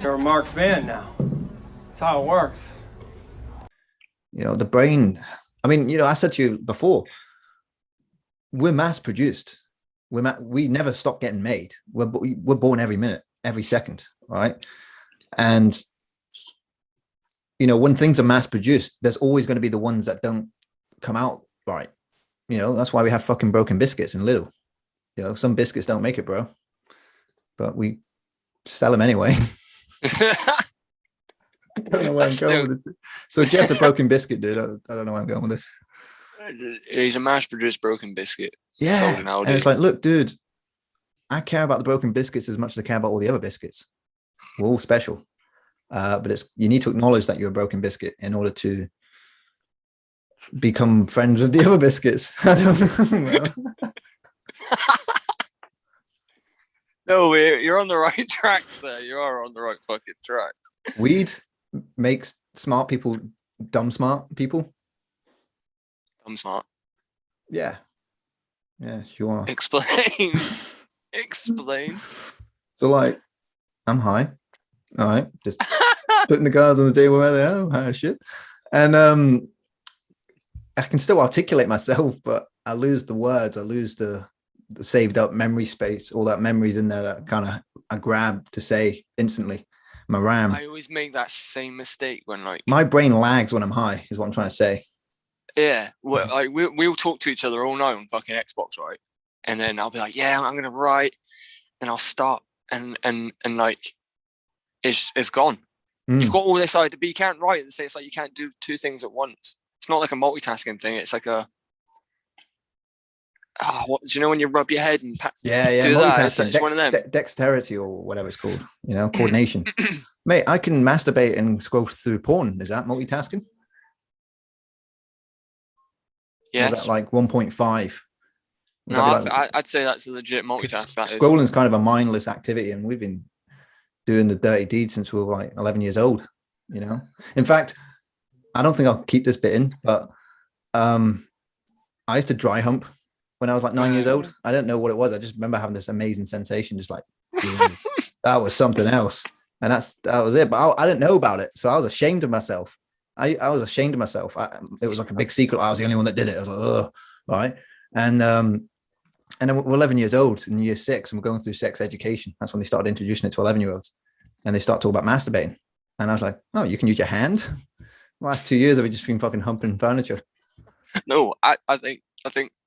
You're a marked man now. That's how it works. The brain. I mean, I said to you before, we're mass produced. We never stop getting made. We're born every minute, every second, right? And when things are mass produced, there's always going to be the ones that don't come out right. That's why we have fucking broken biscuits in Lidl. Some biscuits don't make it, bro, but we sell them anyway. I don't know where I'm going with it. So Jeff's a broken biscuit, dude. I don't know where I'm going with this. He's a mass-produced broken biscuit. Yeah, and it's like, look, dude, I care about the broken biscuits as much as I care about all the other biscuits. We're all special, but you need to acknowledge that you're a broken biscuit in order to become friends with the other biscuits. I don't know. No, you're on the right tracks there. You are on the right fucking tracks. Weed makes smart people dumb smart people. I'm smart. Yeah. Yeah, sure. Explain. Explain. So, like, I'm high. All right. Just putting the cards on the table where they are. High shit. And I can still articulate myself, but I lose the words. I lose the saved up memory space. All that memories in there that kind of I grab to say instantly. My RAM. I always make that same mistake when, like, my brain lags when I'm high, is what I'm trying to say. Yeah, well, like we'll talk to each other all night on fucking Xbox, right? And then I'll be like, yeah, I'm gonna write, and I'll stop, and like, it's gone. You've got all this idea, but you can't write and say it's like you can't do two things at once. It's not like a multitasking thing. It's like a what do you know when you rub your head and yeah, do that? It's one of them. Dexterity or whatever it's called. Coordination. Mate, I can masturbate and scroll through porn. Is that multitasking? Yes. Or is that like 1.5? No, I'd say that's a legit multitask. Scrolling's kind of a mindless activity, and we've been doing the dirty deed since we were like 11 years old. In fact, I don't think I'll keep this bit in, but I used to dry hump when I was like 9 years old. I don't know what it was. I just remember having this amazing sensation, just like that was something else, and that was it. But I didn't know about it, so I was ashamed of myself. I was ashamed of myself. It was like a big secret. I was the only one that did it. I was like, oh, right. And then we're 11 years old in year 6, and we're going through sex education. That's when they started introducing it to 11-year-olds, and they start talking about masturbating. And I was like, oh, you can use your hand. The last 2 years, I've just been fucking humping furniture. No, I think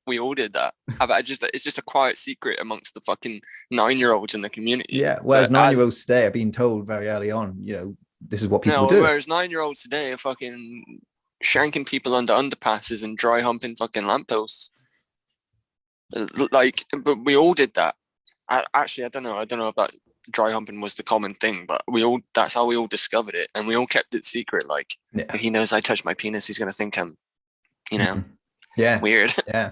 we all did that. It's just a quiet secret amongst the fucking 9-year-olds in the community. Yeah, whereas 9-year-olds today are being told very early on, this is what people do. Whereas 9-year-olds today are fucking shanking people under underpasses and dry humping fucking lampposts. Like, but we all did that. I don't know about dry humping was the common thing, but that's how we all discovered it, and we all kept it secret. Like, if he knows I touched my penis, he's gonna think I'm, yeah, weird. Yeah,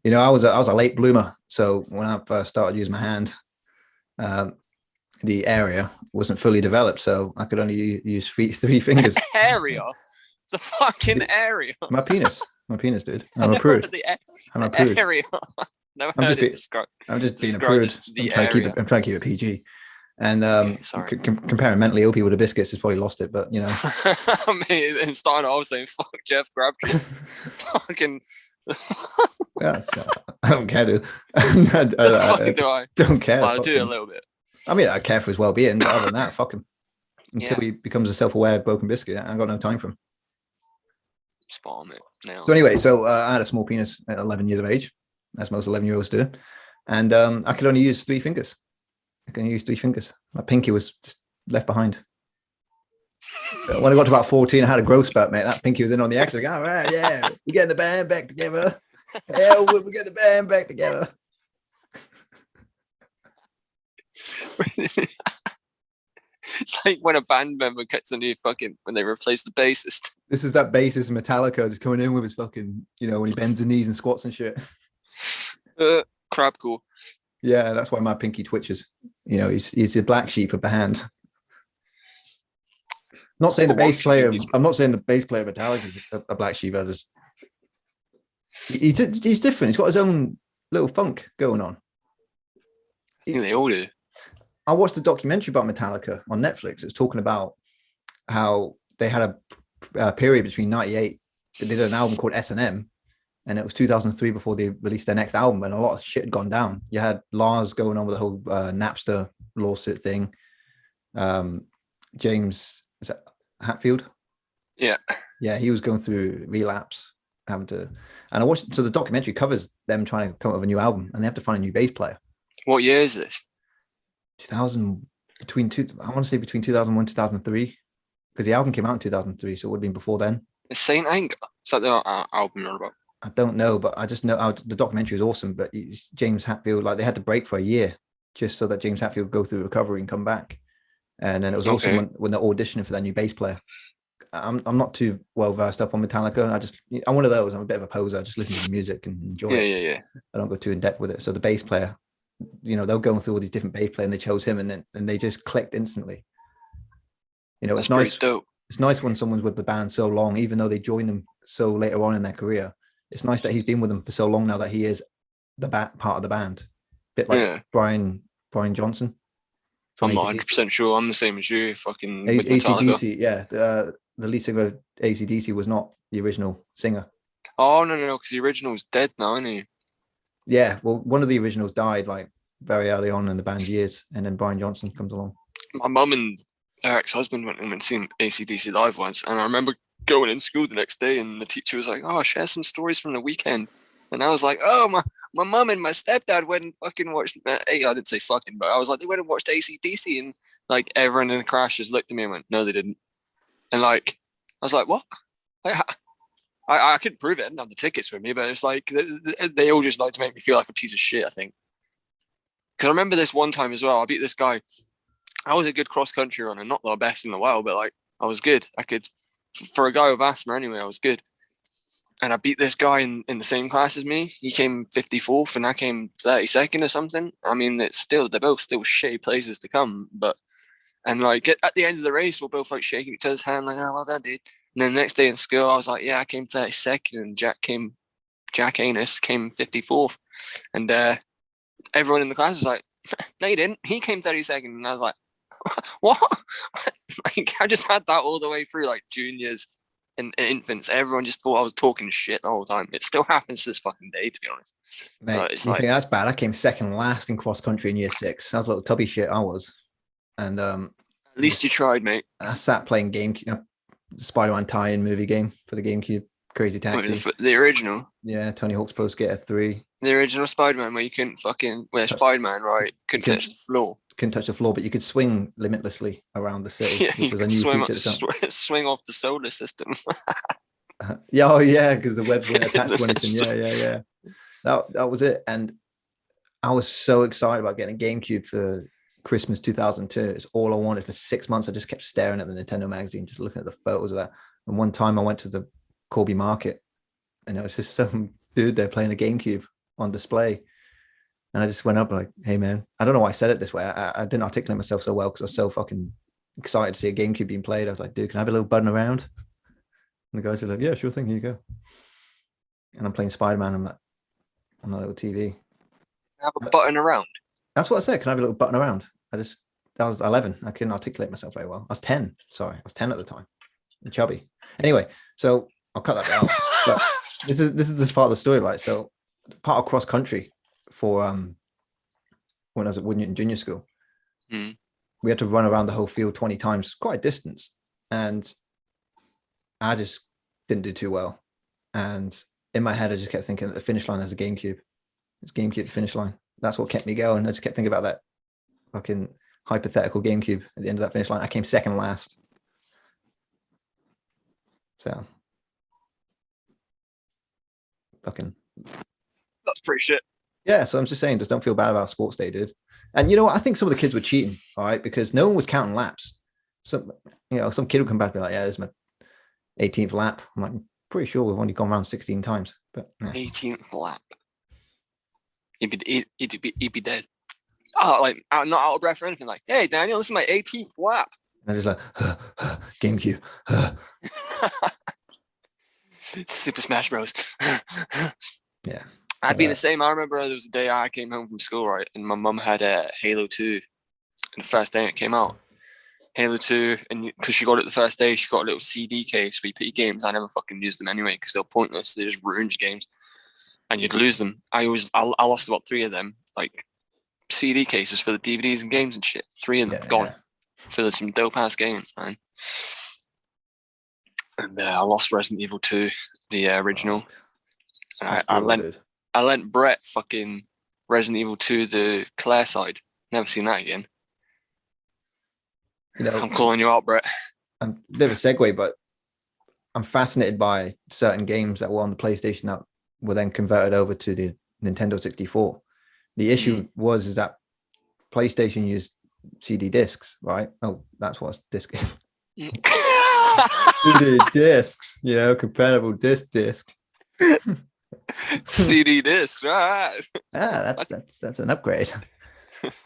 I was a late bloomer, so when I first started using my hand, the area wasn't fully developed, so I could only use three fingers. Area, the fucking area. My penis, dude. I'm a prude. I'm a prude. Area. Never heard it described. I'm just being a prude. I'm trying to keep it PG. And comparing mentally ill people to biscuits has probably lost it, but I mean, and starting off saying "fuck Jeff," grab just fucking. Yeah, I don't care, dude. I don't care. Well, I do a little bit. I mean, I care for his well-being, but other than that, fuck him. Until he becomes a self-aware broken biscuit, I got no time for him. Spot on it now. So anyway, I had a small penis at 11 years of age, as most 11-year-olds do, and I could only use 3 fingers. I can use 3 fingers. My pinky was just left behind. When I got to about 14, I had a growth spurt, mate. That pinky was in on the action. Like, all right, yeah, we're getting the band back together. Yeah, we're getting the band back together. It's like when a band member gets a new when they replace the bassist. This is that bassist Metallica just coming in with his fucking, when he bends his knees and squats and shit. Crab cool. Yeah, that's why my pinky twitches. He's the black sheep of the hand. I'm not saying the bass player of Metallica is a black sheep. He's different. He's got his own little funk going on. I think they all do. I watched a documentary about Metallica on Netflix. It's talking about how they had a period between 98. They did an album called S&M, and it was 2003 before they released their next album, and a lot of shit had gone down. You had Lars going on with the whole Napster lawsuit thing. James, is that Hatfield? Yeah. Yeah, he was going through relapse, having to. And I watched. So the documentary covers them trying to come up with a new album, and they have to find a new bass player. What year is this? 2000 I want to say between 2001 2003, because the album came out in 2003, so it would have been before then. It's Saint Anger. Is that the album you're on about? I don't know, but I just know the documentary is awesome. But James Hatfield, like, they had to break for a year just so that James Hatfield would go through recovery and come back. And then it was also when they're auditioning for their new bass player. I'm not too well versed up on Metallica. I'm one of those. I'm a bit of a poser. I just listen to the music and enjoy it. Yeah. I don't go too in depth with it. So the bass player, you know, they're going through all these different bass players, and they chose him, and they just clicked instantly. You know, That's it's nice. dope. It's nice when someone's with the band so long, even though they joined them so later on in their career. It's nice that he's been with them for so long now that he is the part of the band. A bit like Brian Johnson. I'm not 100% sure. I'm the same as you. Fucking with AC/DC, yeah. The lead singer of AC/DC was not the original singer. Oh, no, because the original's dead now, isn't he? Yeah, well, one of the originals died like very early on in the band's years, and then Brian Johnson comes along. My mum and her ex-husband went and seen AC/DC live once, and I remember going in school the next day, and the teacher was like, "Oh, share some stories from the weekend," and I was like, "Oh, my mum and my stepdad went and fucking watched." I didn't say fucking, but I was like, they went and watched AC/DC, and like everyone in the crash just looked at me and went, "No, they didn't," and like I was like, "What?" Like, I couldn't prove it. I didn't have the tickets with me, but it's like they all just like to make me feel like a piece of shit, I think. Because I remember this one time as well. I beat this guy. I was a good cross country runner, not the best in the world, but like I was good. I could, for a guy with asthma anyway, I was good. And I beat this guy in the same class as me. He came 54th and I came 32nd or something. I mean, they're both still shitty places to come, but, and like at the end of the race, we're both like shaking each other's hand, like, "Oh, well done, dude." And then the next day in school, I was like, "Yeah, I came 32nd," and Jack Anus came 54th. And everyone in the class was like, "No, you didn't. He came 32nd." And I was like, "What?" Like, I just had that all the way through, like juniors and infants. Everyone just thought I was talking shit the whole time. It still happens to this fucking day, to be honest. Mate, you think that's bad? I came second last in cross country in year 6. That was a little tubby shit I was. And at least you tried, mate. I sat playing GameCube, Spider-Man tie-in movie game for the GameCube, Crazy Taxi. The original? Yeah, Tony Hawk's Pro Skater 3. The original Spider-Man where you couldn't fucking... Spider-Man, right? Couldn't touch the floor. Couldn't touch the floor, but you could swing limitlessly around the city, yeah, which was a new feature. Swing off the solar system. Yeah, because the webs weren't attached to anything. Yeah. That was it. And I was so excited about getting a GameCube for Christmas 2002. It's all I wanted for 6 months. I just kept staring at the Nintendo magazine, just looking at the photos of that. And one time I went to the Corby Market, and it was just some dude there playing a GameCube on display. And I just went up like, "Hey, man," I don't know why I said it this way. I didn't articulate myself so well because I was so fucking excited to see a GameCube being played. I was like, "Dude, can I have a little button around?" And the guys are like, "Yeah, sure thing. Here you go." And I'm playing Spider-Man on the little TV. Have a button around? That's what I said. Can I have a little button around? I was 11. I couldn't articulate myself very well. I was 10. Sorry, I was 10 at the time. And chubby. Anyway, so I'll cut that out. But this is this part of the story, right? So part of cross country for when I was at Wood Newton Junior School, we had to run around the whole field 20 times, quite a distance, and I just didn't do too well. And in my head, I just kept thinking that the finish line has a GameCube. It's GameCube the finish line. That's what kept me going. I just kept thinking about that fucking hypothetical GameCube at the end of that finish line. I came second last. So fucking, that's pretty shit. Yeah, so I'm just saying, just don't feel bad about sports day, dude. And you know what? I think some of the kids were cheating, all right, because no one was counting laps. Some kid would come back and be like, "Yeah, this is my 18th lap." I'm like, "Pretty sure we've only gone around 16 times." But 18th lap. He'd be dead. Oh, like not out of breath or anything. Like, "Hey, Daniel, this is my 18th lap." And they're just like, GameCube. Super Smash Bros. Yeah. I'd be the same. I remember there was a day I came home from school, right, and my mum had a Halo 2 the first day it came out. Halo 2, and because she got it the first day, she got a little CD case where you put your games. I never fucking used them anyway because they're pointless. They just ruined your games, and you'd lose them. I lost about 3 of them, like CD cases for the DVDs and games and shit. 3 of them gone for some dope ass games, man. And I lost Resident Evil 2, the original. And I lent Brett fucking Resident Evil 2, the Claire side. Never seen that again. You know, I'm calling you out, Brett. A bit of a segue, but I'm fascinated by certain games that were on the PlayStation that were then converted over to the Nintendo 64. The issue is that PlayStation used CD discs, right? Oh, that's what a disc is. CD discs, compatible disc. CD discs, right? That's an upgrade.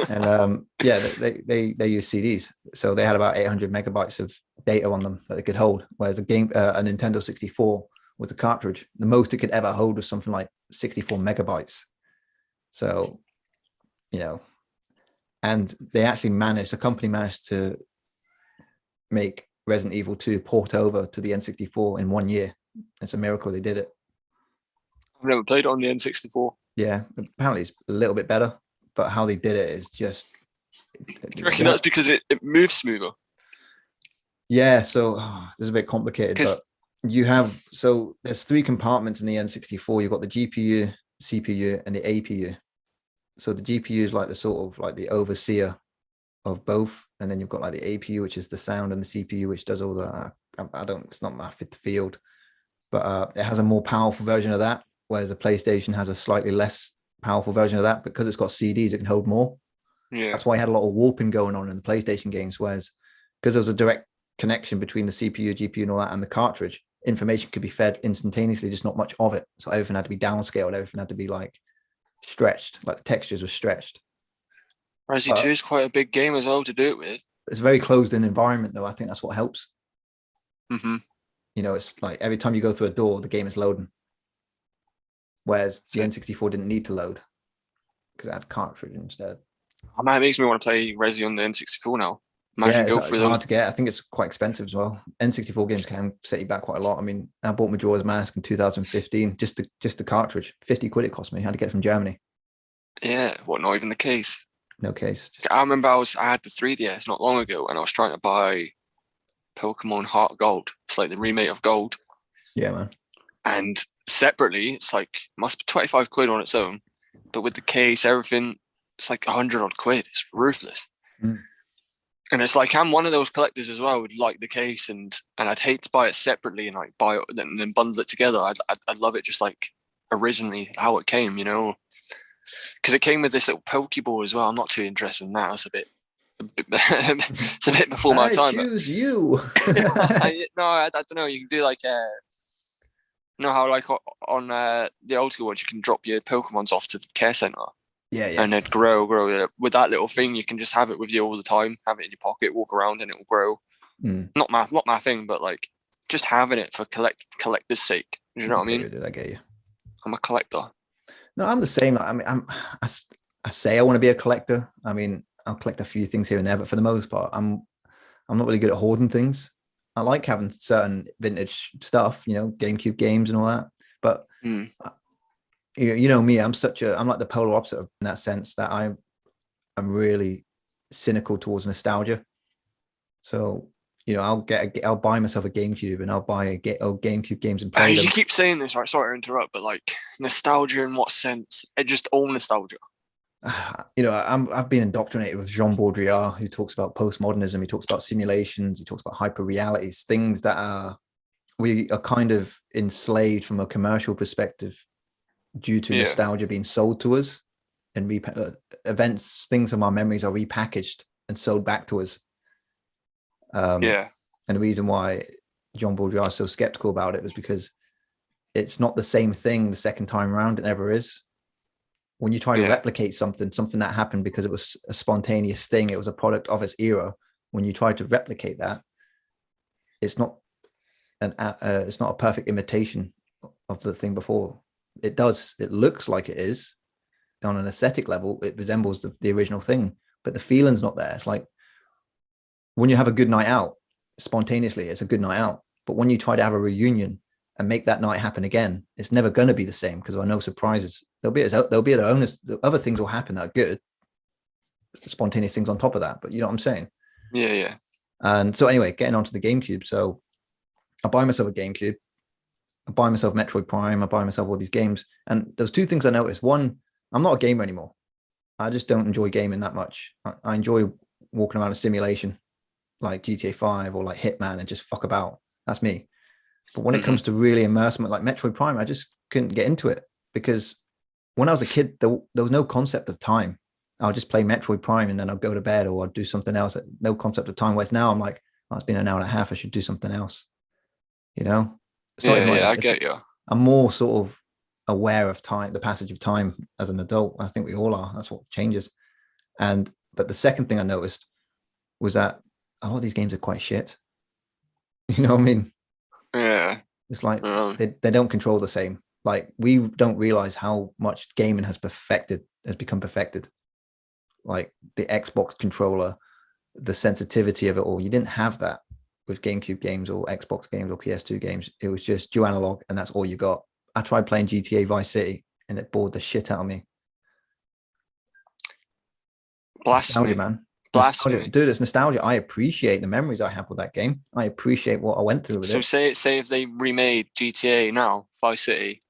And they use CDs, so they had about 800 megabytes of data on them that they could hold, whereas a Nintendo 64 with a cartridge, the most it could ever hold was something like 64 megabytes. So, and the company managed to make Resident Evil 2 port over to the N64 in 1 year. It's a miracle they did it. I've never played it on the N64. Yeah, apparently it's a little bit better, but how they did it is just... Do you reckon that's because it moves smoother? Yeah, so it's a bit complicated, but there's 3 compartments in the N64. You've got the GPU, CPU, and the APU. So the GPU is like the sort of like the overseer of both, and then you've got like the APU, which is the sound, and the CPU, which does all the it's not my fit field, but it has a more powerful version of that, whereas the PlayStation has a slightly less powerful version of that. Because it's got CDs, it can hold more. Yeah, that's why I had a lot of warping going on in the PlayStation games, whereas because there was a direct connection between the CPU, GPU, and all that, and the cartridge, information could be fed instantaneously, just not much of it. So everything had to be downscaled, everything had to be like stretched, like the textures were stretched. Resident 2 is quite a big game as well to do it with. It's a very closed-in environment, though. I think that's what helps. Mm-hmm. It's like every time you go through a door, the game is loading. Whereas the N64 didn't need to load because it had cartridge instead. Oh man, it makes me want to play Resi on the N64 now. Imagine it's hard to get. I think it's quite expensive as well. N64 games can set you back quite a lot. I mean, I bought Majora's Mask in 2015, just the cartridge. 50 quid it cost me. I had to get it from Germany. Yeah, not even the case. No case. I remember I had the 3DS not long ago, and I was trying to buy Pokemon Heart Gold. It's like the remake of Gold. Yeah, man. And separately, it's like must be 25 quid on its own, but with the case, everything, it's like 100 odd quid. It's ruthless. And it's like I'm one of those collectors as well. Would like the case, and I'd hate to buy it separately and like buy it and then bundle it together. I'd love it just like originally how it came, because it came with this little Pokeball as well. I'm not too interested in that. That's a bit it's a bit before my time. I choose you. No, I don't know. You can do like how like on the old school ones, you can drop your Pokemons off to the care center. Yeah. And then grow. With that little thing, you can just have it with you all the time. Have it in your pocket, walk around, and it will grow. Not my thing, but like just having it for collector's sake. Do you know what I mean? I get you. I'm a collector. No, I'm the same. I mean, I say I want to be a collector. I mean, I'll collect a few things here and there, but for the most part, I'm not really good at hoarding things. I like having certain vintage stuff, GameCube games and all that. But you know me, I'm like the polar opposite in that sense, that I'm really cynical towards nostalgia. So I'll buy myself a GameCube and I'll buy GameCube games and play them. You keep saying this, right? Sorry to interrupt, but like nostalgia in what sense? Just all nostalgia. I've been indoctrinated with Jean Baudrillard, who talks about postmodernism. He talks about simulations. He talks about hyper realities, things that we are kind of enslaved from a commercial perspective due to nostalgia being sold to us, and events, things of our memories are repackaged and sold back to us. And the reason why Jean Baudrillard is so skeptical about it was because it's not the same thing the second time around. It never is. When you try to replicate something that happened because it was a spontaneous thing, it was a product of its era. When you try to replicate that, it's not a perfect imitation of the thing before. It looks like it is on an aesthetic level. It resembles the original thing. but the feeling's not there. It's like when you have a good night out, spontaneously, it's a good night out. But when you try to have a reunion and make that night happen again, it's never going to be the same because there are no surprises. There'll be their own, other things will happen that are good, spontaneous things on top of that. But you know what I'm saying? Yeah. And so anyway, getting onto the GameCube. So I buy myself a GameCube. I buy myself Metroid Prime. I buy myself all these games. And there's two things I noticed. One, I'm not a gamer anymore. I just don't enjoy gaming that much. I enjoy walking around a simulation like GTA 5 or like Hitman and just fuck about. That's me. But when it comes to really immersement, like Metroid Prime, I just couldn't get into it because when I was a kid, there was no concept of time. I'll just play Metroid Prime and then I'll go to bed or I'll do something else. No concept of time. Whereas now I'm like, oh, it's been an hour and a half. I should do something else. You know? It's not even like I get you. I'm more sort of aware of time, the passage of time as an adult. I think we all are. That's what changes. But the second thing I noticed was that a lot of these games are quite shit. You know what I mean? Yeah. It's like they don't control the same. Like we don't realize how much gaming has become perfected. Like the Xbox controller, the sensitivity of it all. You didn't have that with GameCube games or Xbox games or PS2 games. It was just dual analog and that's all you got. I tried playing GTA Vice City and it bored the shit out of me. Blasphemy, nostalgia, man. Blasphemy. Nostalgia. Dude, it's nostalgia. I appreciate the memories I have with that game. I appreciate what I went through with it. So say if they remade GTA now, Vice City,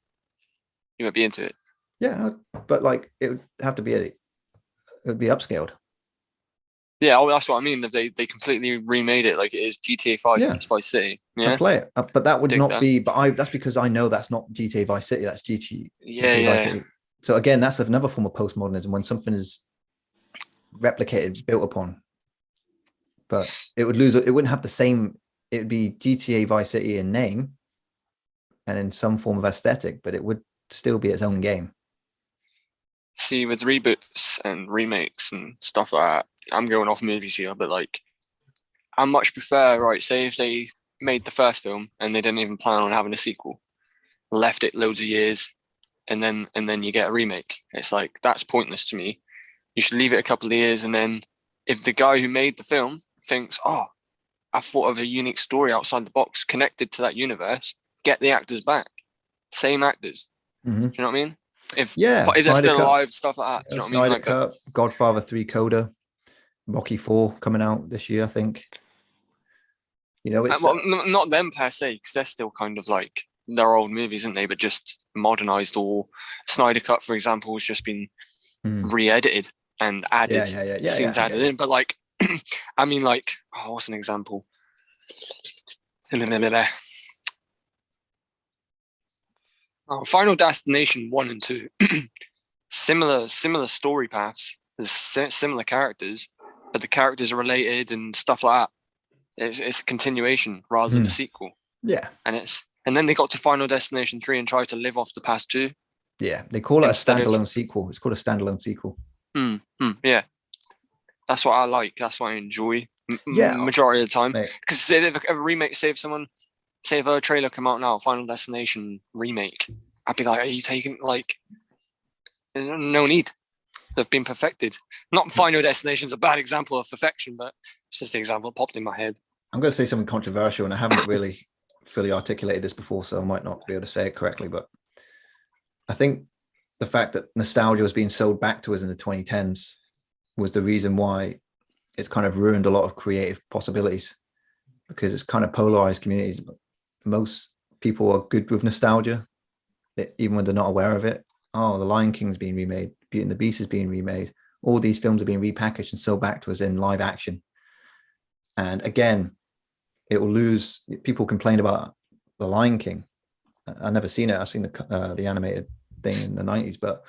you might be into it. Yeah, but like it would have to be it would be upscaled. Yeah, that's what I mean. They completely remade it like it is GTA 5 meets Vice City. Yeah, I'd play it, but that would not be. But that's because I know that's not GTA Vice City. That's GTA Vice City. So again, that's another form of postmodernism when something is replicated, built upon. But it would lose. It wouldn't have the same. It would be GTA Vice City in name, and in some form of aesthetic, but it would still be its own game. See, with reboots and remakes and stuff like that, I'm going off movies here, but like, I much prefer, right, say if they made the first film and they didn't even plan on having a sequel, left it loads of years, and then you get a remake. It's like, that's pointless to me. You should leave it a couple of years, and then if the guy who made the film thinks, oh, I thought of a unique story outside the box connected to that universe, get the actors back. Same actors. Mm-hmm. Do you know what I mean? If they're still alive, stuff like that. Do you know what I mean? Like Godfather 3 Coda, Rocky 4 coming out this year, I think. You know, it's not them per se, because they're still kind of like their old movies, aren't they? But just modernized. Or Snyder Cut, for example, has just been re-edited and added scenes added in. But like, I mean, like, what's an example? Final Destination 1 and 2, similar story paths, there's similar characters, but the characters are related and stuff like that. It's a continuation rather than a sequel. Yeah, and then they got to Final Destination 3 and tried to live off the past two. Yeah, they call it a standalone sequel. It's called a standalone sequel. Yeah, that's what I like. That's what I enjoy. Majority of the time, because if a remake, say if a trailer come out now, Final Destination remake, I'd be like, are you taking, like, no need. They've been perfected. Not Final Destination's a bad example of perfection, but it's just the example that popped in my head. I'm going to say something controversial, and I haven't really fully articulated this before, so I might not be able to say it correctly, but I think the fact that nostalgia was being sold back to us in the 2010s was the reason why it's kind of ruined a lot of creative possibilities, because it's kind of polarized communities. Most people are good with nostalgia, even when they're not aware of it. Oh, The Lion King's being remade, Beauty and the Beast is being remade. All these films are being repackaged and sold back to us in live action. And again, it will lose. People complain about The Lion King. I've never seen it. I've seen the animated thing in the 90s, but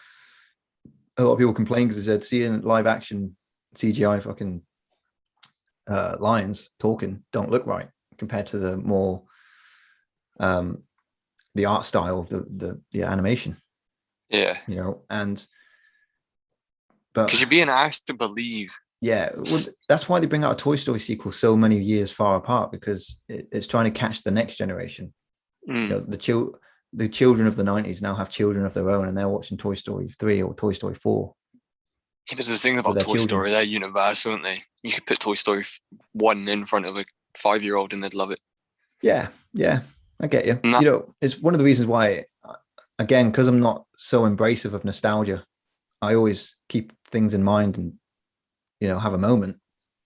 a lot of people complain because they said seeing live action CGI fucking lions talking don't look right compared to the more the art style of the animation. Yeah, you know, but because you're being asked to believe. Yeah, well, that's why they bring out a Toy Story sequel so many years far apart, because it's trying to catch the next generation. You know, the children of the 90s now have children of their own, and they're watching Toy Story 3 or Toy Story 4. Yeah, but the thing for about their Toy children. Story, they're universal, aren't they? You could put Toy Story 1 in front of a 5-year-old and they'd love it. Yeah, I get you. And that, You know, it's one of the reasons why, again, because I'm not so embracive of nostalgia, I always keep things in mind and, you know, have a moment,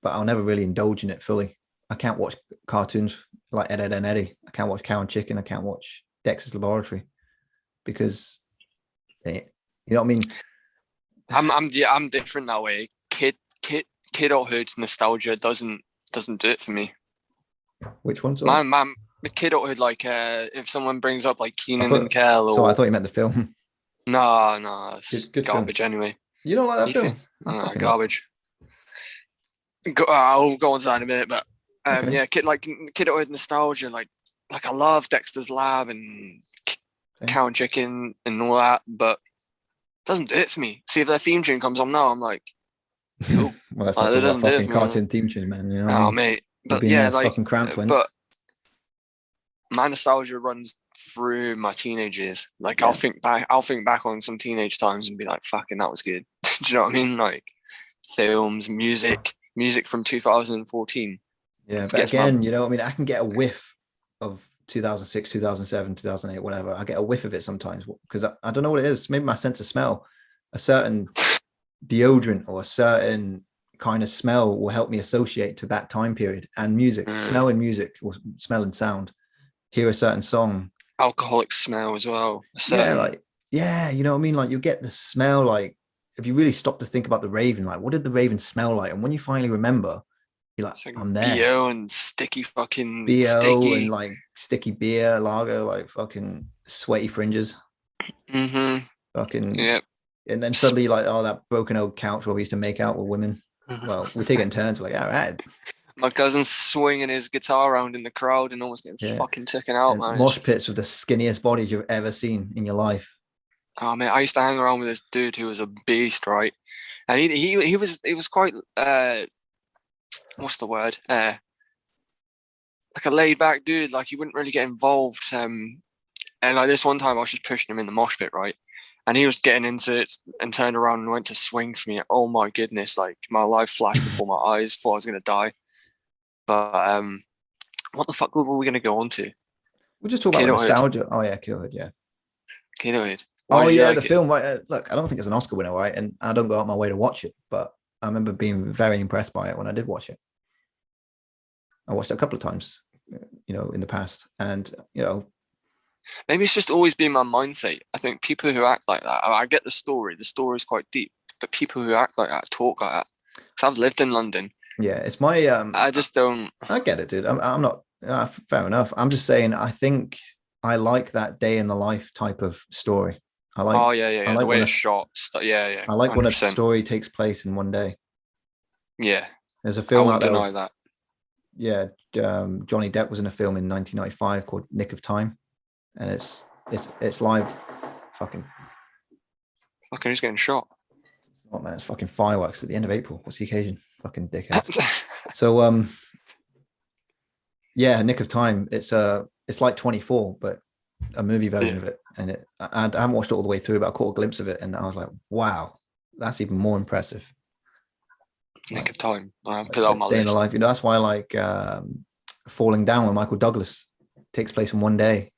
but I'll never really indulge in it fully. I can't watch cartoons like Ed, Ed and Eddie. I can't watch Cow and Chicken. I can't watch Dexter's Laboratory because they, you know what I mean? I'm different that way. Kidulthood nostalgia doesn't do it for me. Which ones? Man, kidulthood, like if someone brings up like Keenan thought- and Kel, So I or thought you meant the film. no, it's Good film. garbage anyway. You don't like that You film? think? I fucking love it. Garbage. I'll go on to that in a minute, but Okay. yeah, kidulthood nostalgia, like I love Dexter's Lab and Same. Cow and Chicken and all that, but it doesn't do it for me. See, if their theme tune comes on now, I'm like, cool. Well, that's Like, not it a doesn't do it fucking for me. cartoon theme tune, man. You know what I Oh, mean? mate. You've But been yeah, there like, fucking cramped twins. but my nostalgia runs through my teenage years. Like, Yeah. I'll think back on some teenage times and be like, fucking, that was good. Do you know what I mean? Like, films, music from 2014. Yeah, but again, you know, I mean, I can get a whiff of 2006, 2007, 2008, whatever. I get a whiff of it sometimes because I don't know what it is. Maybe my sense of smell, a certain deodorant or a certain kind of smell will help me associate to that time period. And music, smell and music, or smell and sound. Hear a certain song. Alcoholic smell as well. Yeah, you know what I mean? Like you get the smell, like if you really stop to think about the Raven, like what did the Raven smell like? And when you finally remember, you're like, I'm there. BO and sticky fucking BO sticky. and like sticky beer, lager, like fucking sweaty fringes. Mm-hmm. Fucking Yep. And then suddenly like, oh, that broken old couch where we used to make out with women. Well, we take it in turns. We're like, all right. My cousin's swinging his guitar around in the crowd and almost getting fucking taken out, man. Mosh pits with the skinniest bodies you've ever seen in your life. Oh man, I used to hang around with this dude who was a beast, right? And he was quite what's the word? Like a laid back dude. Like he wouldn't really get involved. And like this one time, I was just pushing him in the mosh pit, right? And he was getting into it and turned around and went to swing for me. Oh my goodness! Like my life flashed before my eyes. Thought I was gonna die. But what the fuck were we gonna go on to? We'll just talk about nostalgia. Oh yeah, Kidulthood, yeah. Kidulthood. Oh yeah, the film. Right? Look, I don't think it's an Oscar winner, right? And I don't go out my way to watch it, but I remember being very impressed by it when I did watch it. I watched it a couple of times, you know, in the past, and you know, maybe it's just always been my mindset. I think people who act like that, I get the story. The story is quite deep, but people who act like that, talk like that. Because I've lived in London. Yeah, it's my. I just don't. I get it, dude. I'm not. Fair enough. I'm just saying. I think I like that day in the life type of story. I like. Oh yeah. I like the way it's shot. Yeah. I like 100%. when a story takes place in one day. Yeah. There's a film out there. Deny that. Yeah, Johnny Depp was in a film in 1995 called Nick of Time, and it's live. Fucking who's getting shot? Oh man, it's fucking fireworks at the end of April. What's the occasion? Fucking dickheads. So yeah, Nick of Time. It's like 24, but a movie version of it. And I haven't watched it all the way through, but I caught a glimpse of it, and I was like, wow, that's even more impressive. Nick of Time. I'll put that on my Day in the list. life. You know, that's why I like Falling Down with Michael Douglas takes place in one day.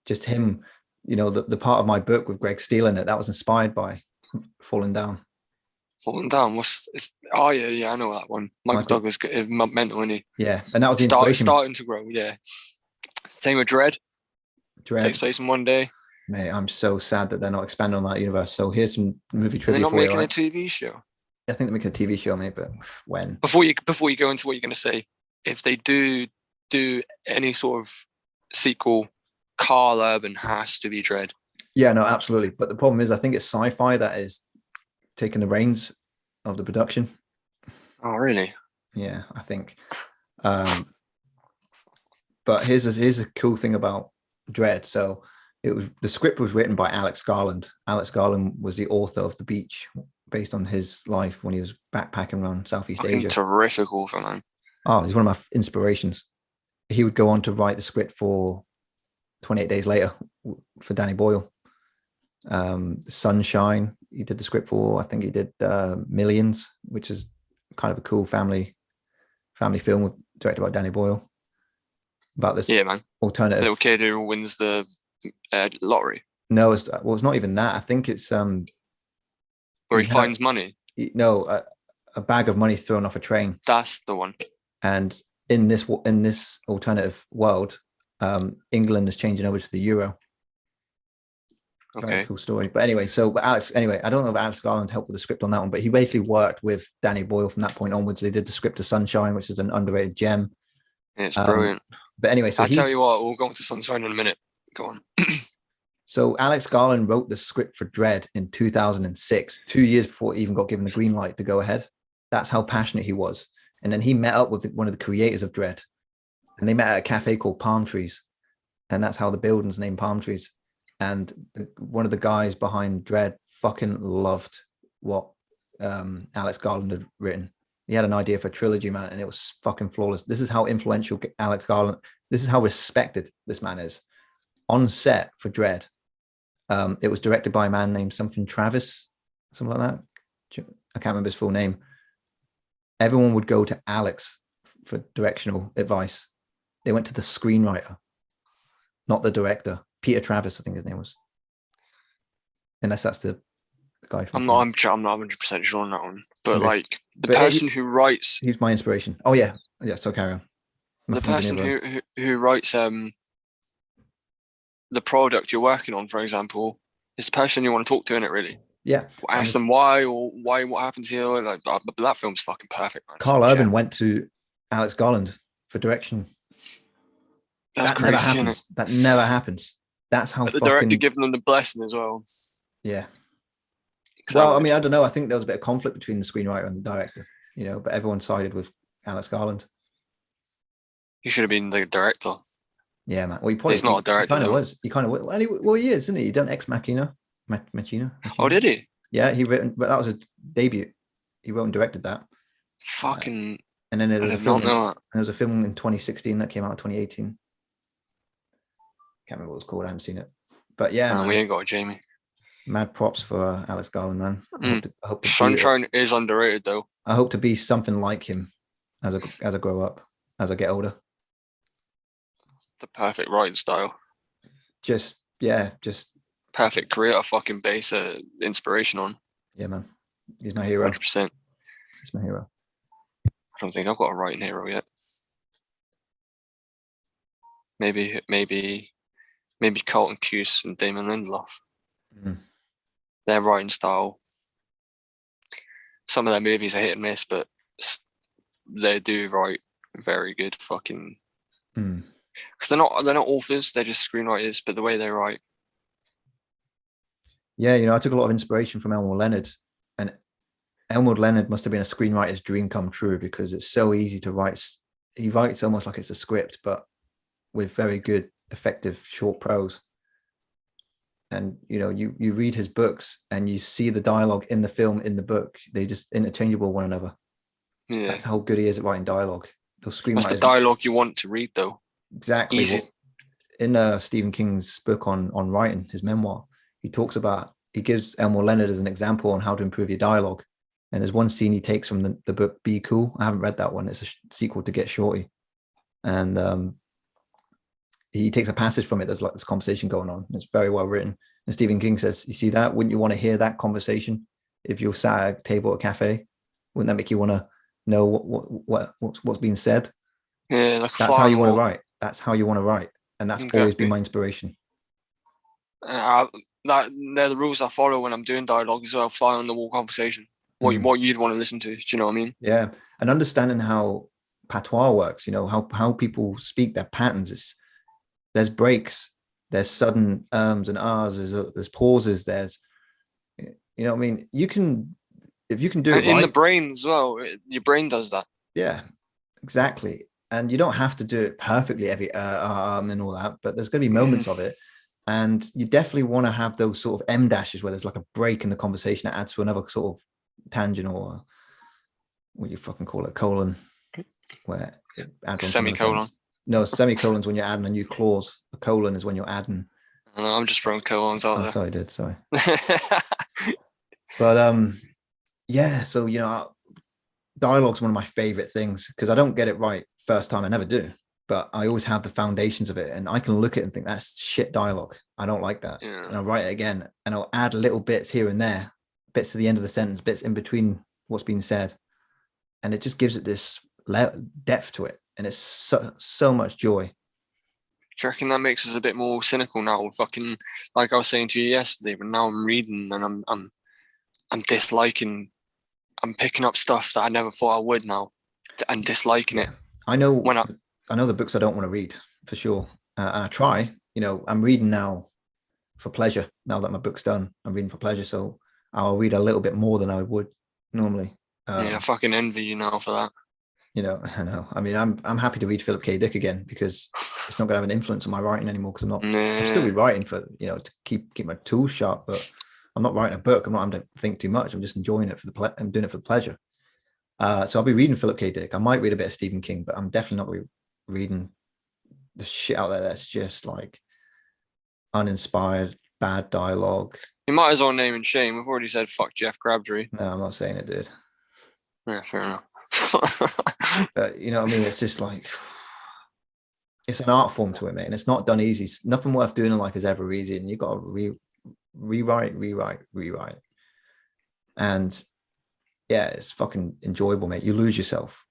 Just him, you know, the part of my book with Greg Steele in it that was inspired by Falling Down. Falling Down. Oh yeah, I know that one. Michael Douglas is mental, isn't he? Yeah, and that was the inspiration. Starting to grow. Yeah. Same with Dredd. Takes place in one day. Mate, I'm so sad that they're not expanding on that universe. So here's some movie trivia. They're not making a TV show. I think they're making a TV show, mate, but when? Before you go into what you're going to say, if they do any sort of sequel, Carl Urban has to be Dredd. Yeah, no, absolutely. But the problem is, I think it's sci-fi that is taking the reins of the production. Oh, really? Yeah, I think. But here's a cool thing about Dredd. So the script was written by Alex Garland. Alex Garland was the author of The Beach, based on his life when he was backpacking around Southeast Asia. Terrific author, man. Oh, he's one of my inspirations. He would go on to write the script for 28 Days Later for Danny Boyle. Sunshine, he did the script for. I think he did Millions, which is kind of a cool family film directed by Danny Boyle about this alternative little kid who wins the lottery. No, it's not even that. I think it's where he finds money. No, a bag of money thrown off a train. That's the one. And in this alternative world, England is changing over to the euro. Okay. Very cool story. But anyway, I don't know if Alex Garland helped with the script on that one, but he basically worked with Danny Boyle from that point onwards. They did the script to Sunshine, which is an underrated gem. It's brilliant. But anyway, so I'll tell you what, we'll go into Sunshine in a minute. Go on. So Alex Garland wrote the script for Dredd in 2006, 2 years before he even got given the green light to go ahead. That's how passionate he was. And then he met up with one of the creators of Dredd, and they met at a cafe called Palm Trees. And that's how the building's named Palm Trees. And one of the guys behind Dredd fucking loved what Alex Garland had written. He had an idea for a trilogy, man, and it was fucking flawless. This is how influential Alex Garland, this is how respected this man is. On set for Dredd, it was directed by a man named something Travis, something like that. I can't remember his full name. Everyone would go to Alex for directional advice. They went to the screenwriter, not the director. Peter Travis, I think his name was. Unless that's the guy from... I'm not 100% sure on that one. But okay. The person who writes... He's my inspiration. Oh, yeah. Yeah, so carry on. The person who writes the product you're working on, for example, is the person you want to talk to in it, really. Yeah. Ask them why, what happens here. That film's fucking perfect, man. Carl Urban went to Alex Garland for direction. That's crazy, never happens. That never happens. That's how the director giving them the blessing as well. Yeah. Well, I mean, I don't know. I think there was a bit of conflict between the screenwriter and the director, but everyone sided with Alex Garland. He should have been the director. Yeah, man. Well, he's not a director. He kind of was. He kind of was. Well, he is, isn't he? He done Ex Machina. Machina. Oh, did he? Yeah, but that was his debut. He wrote and directed that. Fucking. And then there was a film. There was a film in 2016 that came out in 2018. Can't remember what it was called. I haven't seen it. But yeah, we ain't got Jamie. Mad props for Alex Garland, man. I hope to Sunshine is underrated, though. I hope to be something like him as I grow up, as I get older. The perfect writing style. Just perfect career to fucking base inspiration on. Yeah, man. He's my hero. 100%. He's my hero. I don't think I've got a writing hero yet. Maybe Carlton Cuse and Damon Lindelof. Their writing style. Some of their movies are hit and miss, but they do write very good fucking. Because they're not authors; they're just screenwriters. But the way they write. Yeah, I took a lot of inspiration from Elmore Leonard, and Elmore Leonard must have been a screenwriter's dream come true because it's so easy to write. He writes almost like it's a script, but with very good, effective short prose. And you read his books and you see the dialogue in the film, in the book. They just interchangeable one another. Yeah, that's how good he is at writing dialogue. Those screenwriters. That's the dialogue you want to read, though. Exactly. In Stephen King's book on writing, his memoir, he gives Elmore Leonard as an example on how to improve your dialogue. And there's one scene he takes from the book Be Cool. I haven't read that one. It's a sequel to Get Shorty. And he takes a passage from it. There's like this conversation going on. It's very well written. And Stephen King says, you see that? Wouldn't you want to hear that conversation if you're sat at a table at a cafe? Wouldn't that make you want to know what's being said? Yeah, that's how you want to write. That's how you want to write. And that's always been my inspiration. They're the rules I follow when I'm doing dialogue as well. Fly on the wall conversation. What you'd want to listen to. Do you know what I mean? Yeah. And understanding how patois works, how people speak, their patterns. There's breaks, there's sudden ums and ahs, there's pauses, there's, what I mean? If you can do it in right, the brain as well, your brain does that. Yeah, exactly. And you don't have to do it perfectly every and all that, but there's going to be moments of it. And you definitely want to have those sort of M dashes where there's like a break in the conversation that adds to another sort of tangent, or what you fucking call it, colon, where it adds on semicolon. No, semicolon's when you're adding a new clause. A colon is when you're adding. No, I'm just throwing colons out there. Sorry, I did. Sorry. But yeah, so dialogue's one of my favorite things because I don't get it right first time. I never do, but I always have the foundations of it, and I can look at it and think that's shit dialogue. I don't like that, and I'll write it again, and I'll add little bits here and there, bits to the end of the sentence, bits in between what's being said, and it just gives it this depth to it, and it's so much joy. Do you reckon that makes us a bit more cynical now? Fucking, like I was saying to you yesterday, but now I'm reading and I'm disliking. I'm picking up stuff that I never thought I would now, and disliking it. I know the books I don't want to read for sure, and I try. I'm reading now for pleasure. Now that my book's done, I'm reading for pleasure, so I'll read a little bit more than I would normally. I fucking envy you now for that. I know. I mean, I'm happy to read Philip K. Dick again because it's not going to have an influence on my writing anymore. Because I'm still be writing for to keep my tools sharp, but I'm not writing a book. I'm not having to think too much. I'm just enjoying it I'm doing it for the pleasure. So I'll be reading Philip K. Dick. I might read a bit of Stephen King, but I'm definitely not going to be reading the shit out there that's just like uninspired, bad dialogue. You might as well name and shame. We've already said fuck Jeff Crabtree. No, I'm not saying it did. Yeah, fair enough. But you know what I mean? It's just like it's an art form to it, mate, and it's not done easy. Nothing worth doing in life is ever easy, and you've got to rewrite, and yeah, it's fucking enjoyable, mate. You lose yourself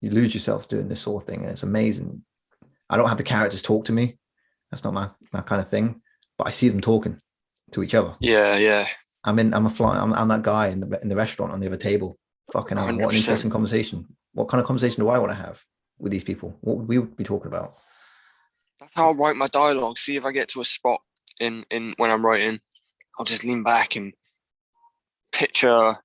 doing this sort of thing, and it's amazing. I don't have the characters talk to me. That's not my kind of thing, but I see them talking to each other. Yeah. I'm that guy in the restaurant on the other table. Fucking hell, what an interesting conversation. What kind of conversation do I want to have with these people? What would we be talking about? That's how I write my dialogue. See, if I get to a spot in when I'm writing, I'll just lean back and picture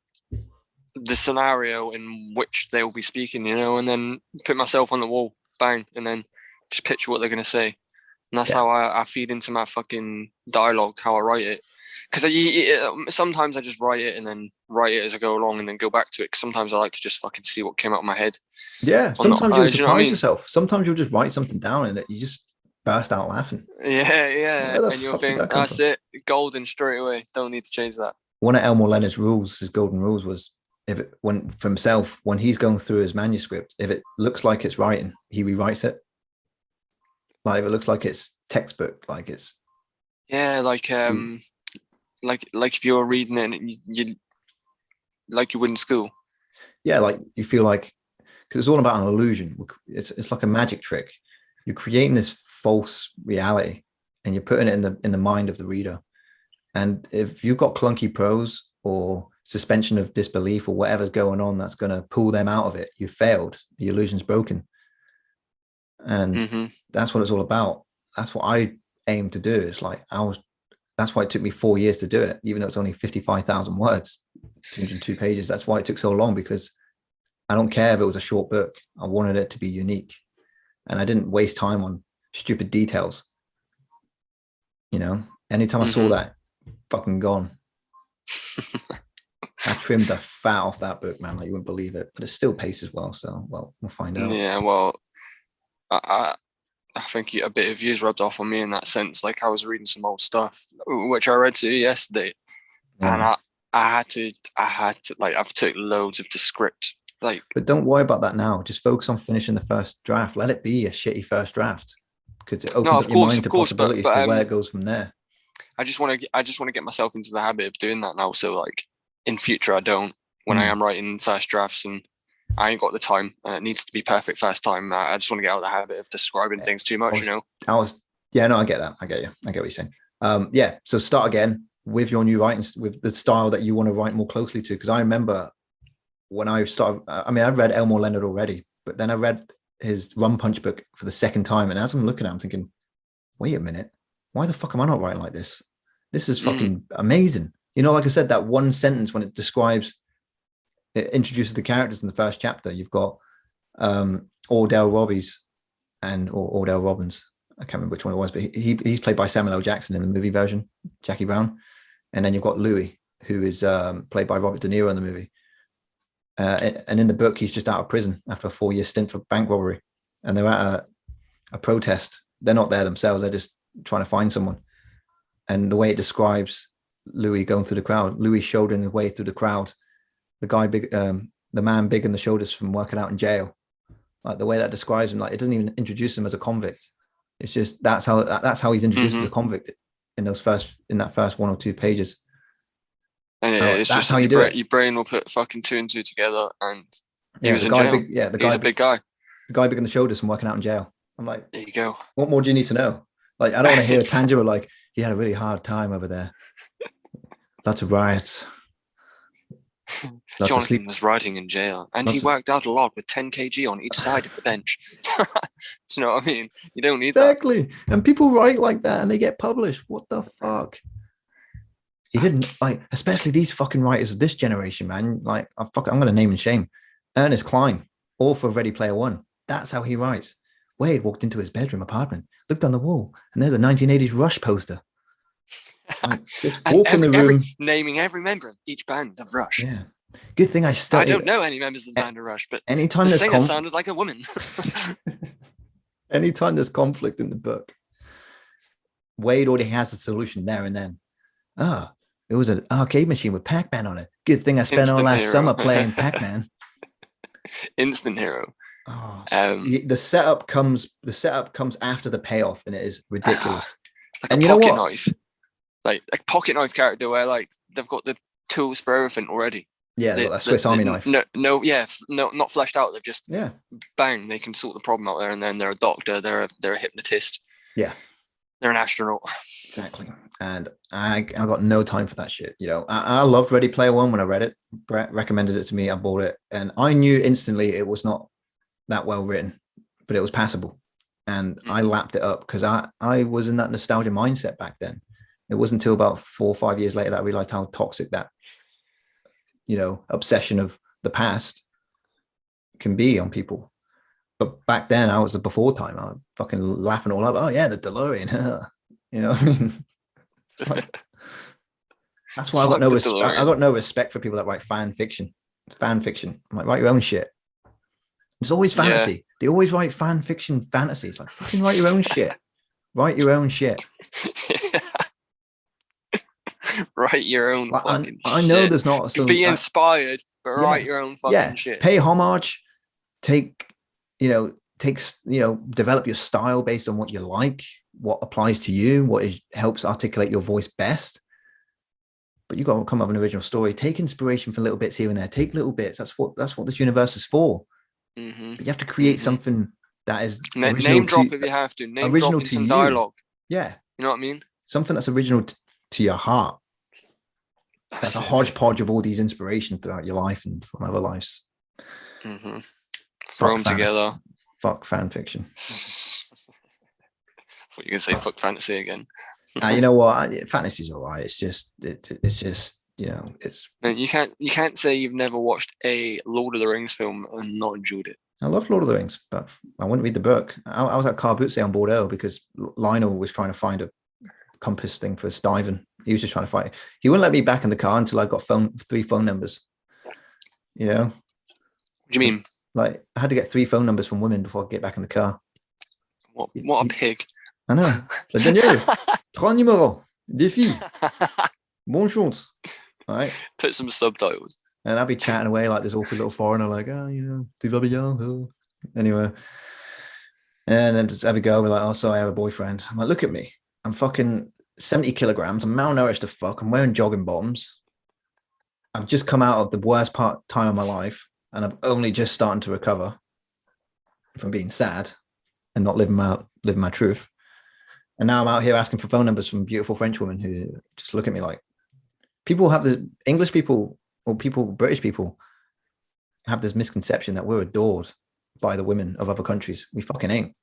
the scenario in which they will be speaking, and then put myself on the wall, bang, and then just picture what they're going to say. And that's how I feed into my fucking dialogue, how I write it. Because sometimes I just write it and then write it as I go along and then go back to it. Because sometimes I like to just fucking see what came out of my head. Yeah, sometimes you'll surprise yourself. Sometimes you'll just write something down and you just burst out laughing. Yeah. And you'll think, that's it, golden straight away. Don't need to change that. One of Elmore Leonard's rules, his golden rules, was when he's going through his manuscript, if it looks like it's writing, he rewrites it. Like if it looks like it's textbook, like it's like if you're reading it and you like you would in school. Yeah, like you feel like, because it's all about an illusion. It's like a magic trick. You're creating this false reality and you're putting it in the mind of the reader. And if you've got clunky prose or suspension of disbelief or whatever's going on that's going to pull them out of it, you failed. The illusion's broken. And that's what it's all about. That's what I aim to do. It's like that's why it took me 4 years to do it, even though it's only 55,000 words, 202 pages. That's why it took so long, because I don't care if it was a short book. I wanted it to be unique, and I didn't waste time on stupid details. Anytime I saw that, fucking gone. I trimmed the fat off that book, man. Like you wouldn't believe it, but it still paces well. So, we'll find out. Yeah, well, I think a bit of yours rubbed off on me in that sense. Like I was reading some old stuff, which I read to you yesterday, and I had to like I've took loads of the script. Like, but don't worry about that now. Just focus on finishing the first draft. Let it be a shitty first draft, because it opens up your mind to possibilities to where it goes from there. I just want to get myself into the habit of doing that now. So like in future, I don't when I am writing first drafts and I ain't got the time and it needs to be perfect first time. I just want to get out of the habit of describing things too much, I get that. I get you. I get what you're saying. So start again with your new writing, with the style that you want to write more closely to. Because I remember when I started, I'd read Elmore Leonard already, but then I read his Rum Punch book for the second time. And as I'm looking at it, I'm thinking, wait a minute, why the fuck am I not writing like this? This is fucking amazing. Like I said, that one sentence when it introduces the characters in the first chapter. You've got Ordell Robbins. I can't remember which one it was, but he's played by Samuel L. Jackson in the movie version, Jackie Brown. And then you've got Louis, who is played by Robert De Niro in the movie. And in the book, he's just out of prison after a 4-year stint for bank robbery. And they're at a protest. They're not there themselves. They're just trying to find someone. And the way it describes Louis going through the crowd, Louis shouldering his way through the crowd, the guy big, the man big in the shoulders from working out in jail. Like the way that describes him, like it doesn't even introduce him as a convict. It's just that's how he's introduced as a convict in that first 1 or 2 pages. And yeah, it's that's just how you do it. Your brain will put fucking 2 and 2 together, and he was the in guy jail. big, he's a big guy. The guy big in the shoulders from working out in jail. I'm like, there you go. What more do you need to know? Like, I don't want to hear a Tanjiro like he had a really hard time over there. Lots of riots. Jonathan was writing in jail, and he worked out a lot with 10 kg on each side of the bench. Do you know what I mean? You don't need that. Exactly. And people write like that, and they get published. What the fuck? He didn't like, especially these fucking writers of this generation, man. Like, I'm going to name and shame. Ernest Cline, author of Ready Player One. That's how he writes. Wade walked into his bedroom apartment, looked on the wall, and there's a 1980s Rush poster. Like, just walk in the room, naming every member of each band of Rush. Yeah, good thing I studied. I don't know any members of the band of Rush, but anytime the there's singer sounded like a woman. Anytime there's conflict in the book, Wade already has the solution there and then. It was an arcade machine with Pac-Man on it. Good thing I spent all last summer playing Pac-Man. Instant hero. The setup comes after the payoff, and it is ridiculous. Like and a pocket knife, like a pocket knife character where like they've got the tools for everything already. Yeah, they've got that Swiss Army knife. No, not fleshed out. They've just bang. They can sort the problem out there, and then they're a doctor. They're a hypnotist. Yeah, they're an astronaut. Exactly. And I got no time for that shit. You know, I loved Ready Player One when I read it. Brett recommended it to me. I bought it, and I knew instantly it was not that well written, but it was passable. And I lapped it up because I was in that nostalgia mindset back then. It wasn't until about 4 or 5 years later that I realized how toxic that, obsession of the past can be on people. But back then I was the before time. I was fucking laughing all up. Oh yeah, the DeLorean. You know what I mean? That's why I got no respect for people that write fan fiction. I'm like, write your own shit. It's always fantasy. Yeah. They always write fan fiction fantasies. Like, fucking write your own shit. Write your own shit. Write your own fucking I know shit. there's not some... Be inspired, but write your own fucking shit. Pay homage. Develop your style based on what you like, what applies to you, helps articulate your voice best. But you got to come up with an original story. Take inspiration from little bits here and there. Take little bits. That's what this universe is for. Mm-hmm. You have to create something that is name drop if you have to. Name drop in some dialogue. Yeah, you know what I mean. Something that's original to your heart. That's a hodgepodge of all these inspirations throughout your life and from other lives. Mm-hmm. Throw them together. Fuck fan fiction. What you gonna say? Fuck fantasy again? You know what? Fantasy's all right. It's just You can't say you've never watched a Lord of the Rings film and not enjoyed it. I love Lord of the Rings, but I wouldn't read the book. I was at Carbuzzi on Bordeaux because Lionel was trying to find a compass thing for us diving. He was just trying to find it. He wouldn't let me back in the car until I got 3 phone numbers. You know? What do you mean? Like, I had to get 3 phone numbers from women before I get back in the car. What a pig. I know. Like, Daniel, 3 numéros, des filles. Bonne chance. All right. Put some subtitles. And I'd be chatting away like this awkward little foreigner, like, tu vas bien? Anyway. And then just have a go, we're like, oh, sorry, I have a boyfriend. I'm like, look at me. I'm fucking 70 kilograms. I'm malnourished as fuck. I'm wearing jogging bottoms. I've just come out of the worst time of my life, and I'm only just starting to recover from being sad and not living my truth. And now I'm out here asking for phone numbers from beautiful French women who just look at me like, English people or British people have this misconception that we're adored by the women of other countries. We fucking ain't.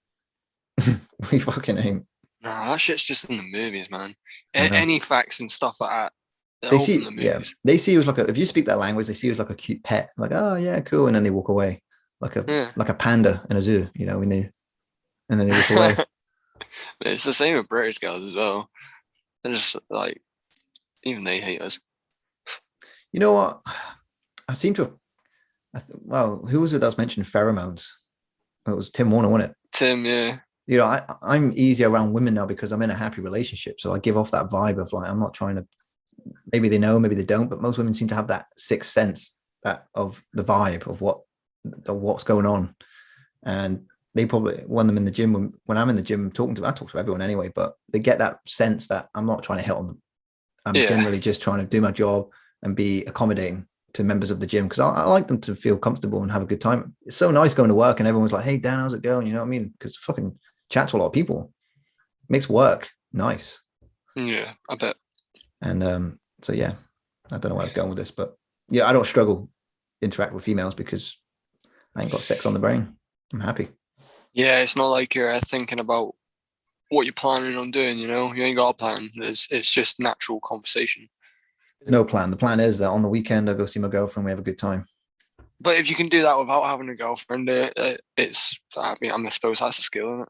We fucking ain't. No, that shit's just in the movies, man. Any facts and stuff like that. They see you as if you speak that language, they see you as like a cute pet. Like, oh yeah, cool. And then they walk away like a panda in a zoo, and then they walk away. It's the same with British girls as well. They're just like, even they hate us. You know what? I seem to have, who was it that was mentioning pheromones? It was Tim Warner, wasn't it? Tim, yeah. I'm easier around women now because I'm in a happy relationship. So I give off that vibe of like, I'm not trying to maybe they know, maybe they don't, but most women seem to have that sixth sense that of the vibe of what's going on. And they probably, when I'm in the gym, when I'm in the gym talking to, I talk to everyone anyway, but they get that sense that I'm not trying to hit on them. I'm generally just trying to do my job and be accommodating to members of the gym, because I like them to feel comfortable and have a good time. It's so nice going to work and everyone's like, hey Dan, how's it going? You know what I mean? Because fucking chat to a lot of people makes work nice. Yeah, I bet. And so yeah, I don't know where I was going with this, but yeah, I don't struggle interact with females because I ain't got sex on the brain. I'm happy. Yeah, it's not like you're thinking about what you're planning on doing, you know? You ain't got a plan. It's just natural conversation. There's no plan. The plan is that on the weekend I go see my girlfriend, we have a good time. But if you can do that without having a girlfriend, it's, I mean, I suppose that's a skill, isn't it?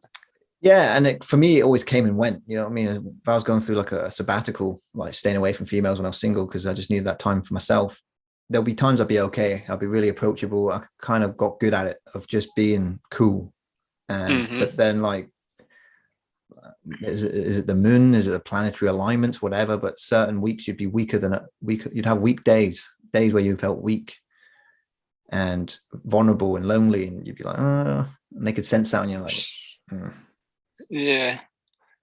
Yeah, and for me, it always came and went. You know what I mean? If I was going through like a sabbatical, like staying away from females when I was single because I just needed that time for myself, there'll be times I'll be okay. I'll be really approachable. I kind of got good at it of just being cool. And but then like, is it the moon? Is it the planetary alignments? Whatever. But certain weeks you'd be weaker than you'd have weak days where you felt weak and vulnerable and lonely, and you'd be like, and they could sense that, and you're like, yeah,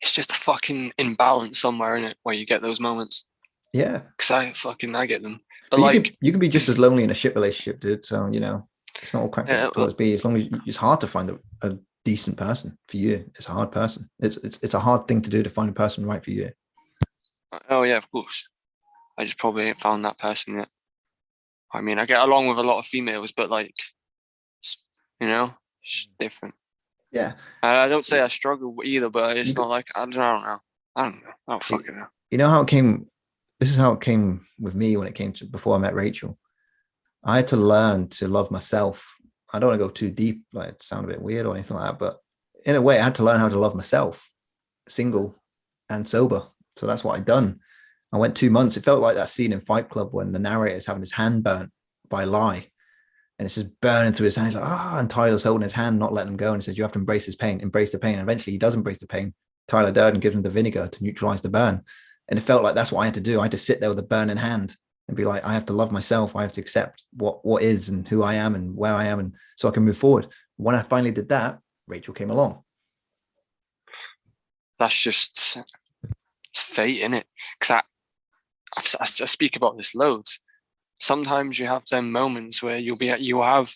it's just a fucking imbalance somewhere in it where you get those moments. Yeah, because I get them. But like, you can be just as lonely in a shit relationship, dude. So you know, it's not all cracked to always be. As long as it's hard to find a decent person for you. It's a hard person. It's a hard thing to do to find a person right for you. Oh yeah, of course. I just probably ain't found that person yet. I mean, I get along with a lot of females, but like, you know, it's different. Yeah. I don't say I struggle either, but it's not like, I don't know. I don't fucking know. You know how it came? This is how it came with me when it came to before I met Rachel. I had to learn to love myself. I don't want to go too deep, like it sound a bit weird or anything like that, but in a way, I had to learn how to love myself, single and sober. So that's what I'd done. I went 2 months. It felt like that scene in Fight Club when the narrator is having his hand burnt by Lie. And it's just burning through his hand. He's like, and Tyler's holding his hand, not letting him go. And he says, you have to embrace his pain, embrace the pain. And eventually he does embrace the pain. Tyler Durden gives him the vinegar to neutralize the burn. And it felt like that's what I had to do. I had to sit there with a burning hand and be like, I have to love myself. I have to accept what is and who I am and where I am. And so I can move forward. When I finally did that, Rachel came along. That's just fate, innit? Because I speak about this loads. Sometimes you have them moments where you'll have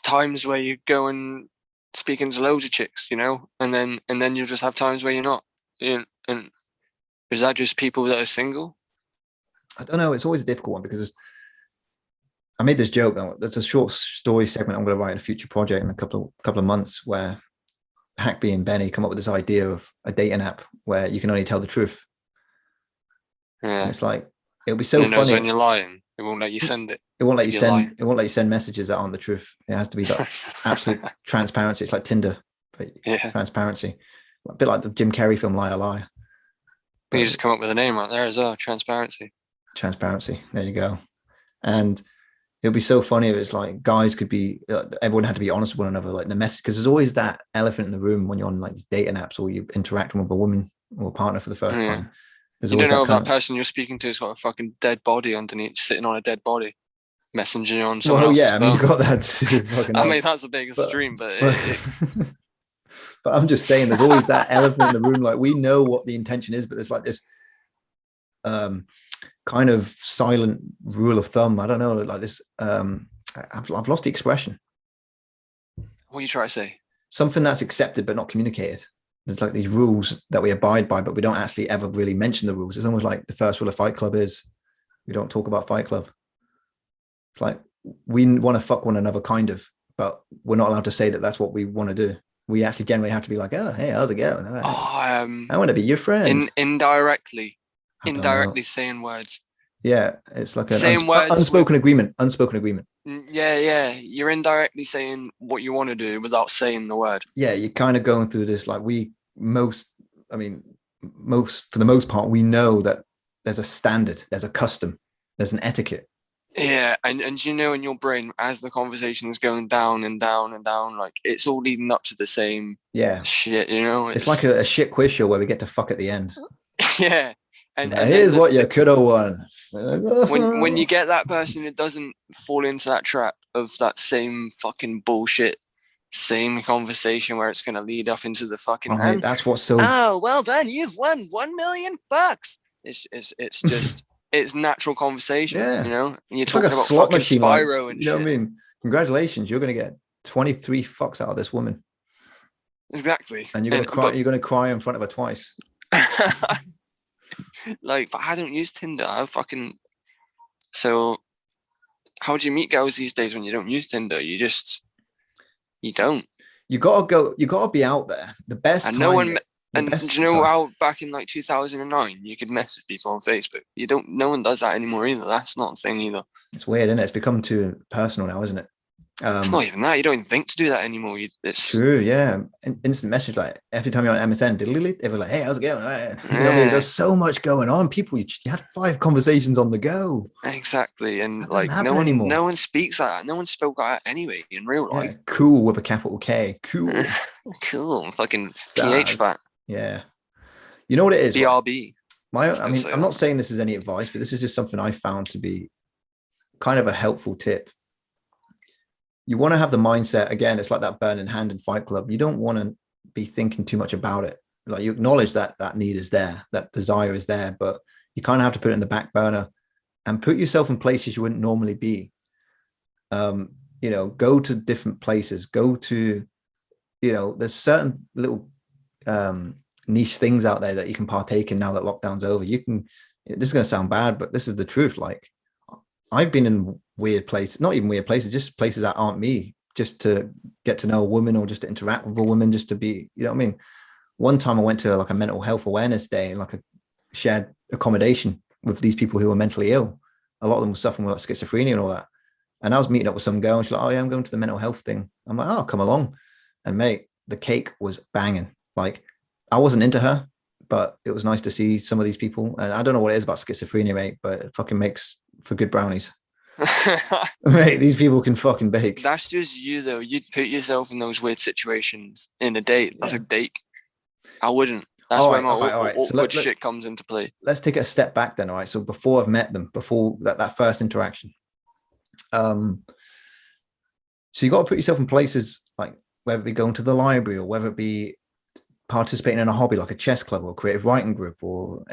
times where you go and speaking to loads of chicks, you know, and then you'll just have times where you're not. And is that just people that are single? I don't know. It's always a difficult one because I made this joke. There's a short story segment I'm going to write in a future project in a couple of months where Hackby and Benny come up with this idea of a dating app where you can only tell the truth. Yeah, and it's like it'll be so funny when you're lying. It won't let you send it. It won't let you send. It won't let you send messages that aren't the truth. It has to be like absolute transparency. It's like Tinder, but transparency. A bit like the Jim Carrey film Liar Liar. You just come up with a name right there as well. Transparency. Transparency. There you go. And it'll be so funny if it's like guys could be. Everyone had to be honest with one another. Like the message, because there's always that elephant in the room when you're on like these dating apps or you're interacting with a woman or a partner for the first time. You don't know if that person you're speaking to has got a fucking dead body underneath, sitting on a dead body, messaging on someone else's phone. I mean, you got that too. I mean, that's a big extreme, but but I'm just saying, there's always that elephant in the room. Like we know what the intention is, but there's like this kind of silent rule of thumb. I don't know, like this. I've lost the expression. What are you trying to say? Something that's accepted but not communicated. There's like these rules that we abide by, but we don't actually ever really mention the rules. It's almost like the first rule of Fight Club is we don't talk about Fight Club. It's like we want to fuck one another, kind of, but we're not allowed to say that that's what we want to do. We actually generally have to be like, oh, hey, how's it going? I want to be your friend. Indirectly saying words. Yeah, it's like an unspoken agreement. Unspoken agreement. Yeah. You're indirectly saying what you want to do without saying the word. Yeah, you're kind of going through this like for the most part, we know that there's a standard, there's a custom, there's an etiquette. Yeah, and you know, in your brain, as the conversation is going down and down and down, like it's all leading up to the same shit, you know? It's like a shit quiz show where we get to fuck at the end. Yeah, And here's what you could have won. when you get that person who doesn't fall into that trap of that same fucking bullshit, same conversation where it's going to lead up into the fucking mate, that's what's so. Oh, well done, you've won $1 million. It's just it's natural conversation, Yeah. you know. And you're It's talking like a about slot fucking machine, Spyro like, and you know shit. what I mean? Congratulations, you're gonna get 23 fucks out of this woman, Exactly. and you're gonna cry. You're gonna cry in front of her twice. Like, but I don't use Tinder. So how do you meet girls these days when you don't use Tinder? You don't. You gotta go. You gotta be out there. The best. And time, no one. the And best, do you know sorry. how back in like 2009 you could message people on Facebook? No one does that anymore either. That's not a thing either. It's weird, isn't it? It's become too personal now, isn't it? It's not even that. You don't even think to do that anymore. It's true, yeah. Instant message, like every time you're on MSN, everyone's like, "Hey, how's it going?" You know what I mean? There's so much going on. People, you had 5 conversations on the go. Exactly, and That like no one speaks like that. No one spoke like that anyway in real life. Yeah, cool with a capital K. Cool. Cool. Fucking Saz. PH fat. Yeah. You know what it is? BRB. I mean, I'm not saying this is any advice, but this is just something I found to be kind of a helpful tip. You want to have the mindset, again, it's like that burning hand in Fight Club. You don't want to be thinking too much about it. Like, you acknowledge that need is there, that desire is there, but you kind of have to put it in the back burner and put yourself in places you wouldn't normally be. You know, go to different places, go to, you know, there's certain little niche things out there that you can partake in now that lockdown's over. This is going to sound bad, but this is the truth. Like, I've been in weird places, not even weird places, just places that aren't me, just to get to know a woman or just to interact with a woman, just to be, you know what I mean? One time I went to like a mental health awareness day and like a shared accommodation with these people who were mentally ill. A lot of them were suffering with like schizophrenia and all that. And I was meeting up with some girl and she's like, "Oh yeah, I'm going to the mental health thing." I'm like, "Oh, come along." And mate, the cake was banging. Like, I wasn't into her, but it was nice to see some of these people. And I don't know what it is about schizophrenia, mate, but it fucking makes for good brownies. Mate, these people can fucking bake. That's just you though. You'd put yourself in those weird situations in a date. That's a date. I wouldn't. That's where my awkward shit comes into play. Let's take a step back then, all right? So before I've met them, before that first interaction, so you got to put yourself in places like whether it be going to the library or whether it be participating in a hobby like a chess club or creative writing group or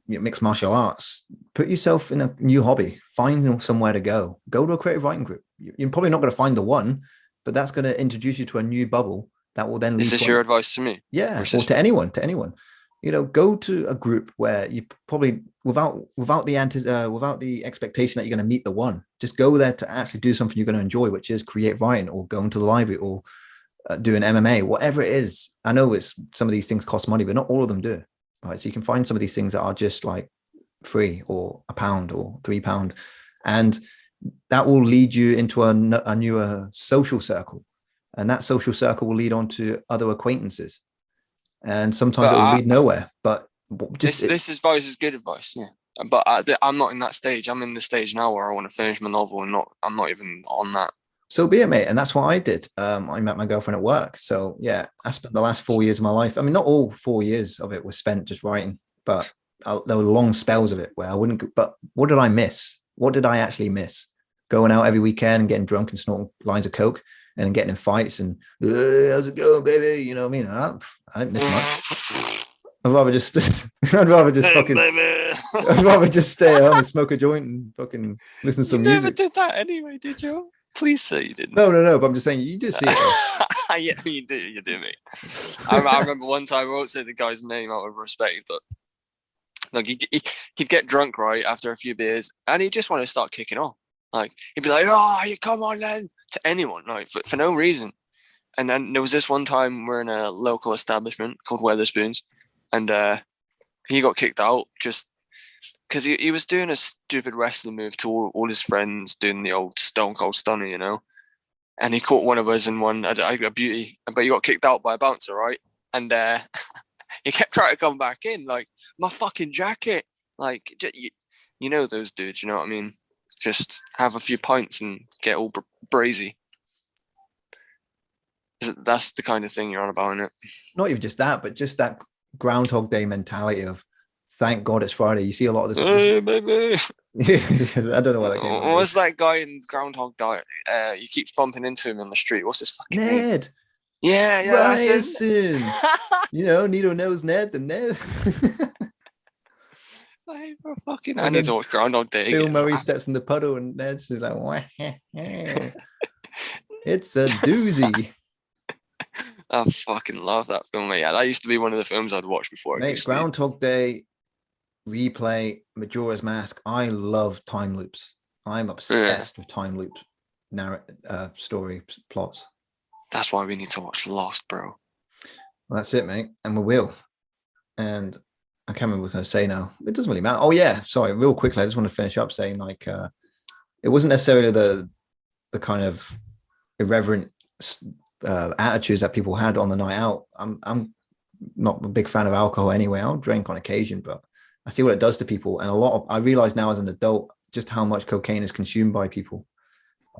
mixed martial arts. Put yourself in a new hobby. Find somewhere to go. Go to a creative writing group. You're probably not going to find the one, but that's going to introduce you to a new bubble that will then lead. Is this your advice to me? Yeah, or to anyone. You know, go to a group where you probably without the expectation that you're going to meet the one. Just go there to actually do something you're going to enjoy, which is creative writing or going to the library or doing MMA, whatever it is. I know some of these things cost money, but not all of them do. Right, so you can find some of these things that are just like free or £1 or £3, and that will lead you into a newer social circle, and that social circle will lead on to other acquaintances, and sometimes it will lead nowhere. But this advice is good advice, yeah. But I'm not in that stage. I'm in the stage now where I want to finish my novel, and I'm not even on that. So be it, mate. And that's what I did. I met my girlfriend at work. So yeah, I spent the last 4 years of my life. I mean, not all 4 years of it was spent just writing, but there were long spells of it where I wouldn't. But what did I miss? What did I actually miss? Going out every weekend and getting drunk and snorting lines of coke and getting in fights and how's it going, baby? You know what I mean? I didn't miss much. I'd rather just stay at home and smoke a joint and fucking listen to some music. You never did that anyway, did you? Please say you didn't. No. But I'm just saying, you do see it. Yeah, you do, mate. I remember one time, I won't say the guy's name out of respect, but like he'd get drunk right after a few beers, and he'd just want to start kicking off. Like he'd be like, "Oh, you come on then," to anyone, like for no reason. And then there was this one time we're in a local establishment called Weatherspoons, and he got kicked out just because he was doing a stupid wrestling move to all his friends, doing the old Stone Cold Stunner, you know. And he caught one of us in a beauty, but he got kicked out by a bouncer, right? And he kept trying to come back in, like, my fucking jacket. Like, you know those dudes, you know what I mean? Just have a few pints and get all brazy. That's the kind of thing you're on about, isn't it? Not even just that, but just that Groundhog Day mentality of thank God it's Friday. You see a lot of this. Hey, baby. I don't know where that came from. What's that guy in Groundhog Day? You keep bumping into him on the street. What's his fucking name? Ned. Yeah, that's him. Ryerson. You know, Nito knows Ned the Ned. I need to watch Groundhog Day. Bill again. Murray steps in the puddle and Ned's just like, wah, it's a doozy. I fucking love that film. Yeah, that used to be one of the films I'd watch before. Mate, Groundhog Day, Replay, Majora's Mask. I love time loops. I'm obsessed with time loops, story plots. That's why we need to watch Lost, bro. Well, that's it, mate. And we will. And I can't remember what I was going to say now. It doesn't really matter. Oh, yeah. Sorry, real quickly. I just want to finish up saying, like, it wasn't necessarily the kind of irreverent attitudes that people had on the night out. I'm not a big fan of alcohol anyway. I'll drink on occasion, but I see what it does to people. And I realize now as an adult just how much cocaine is consumed by people.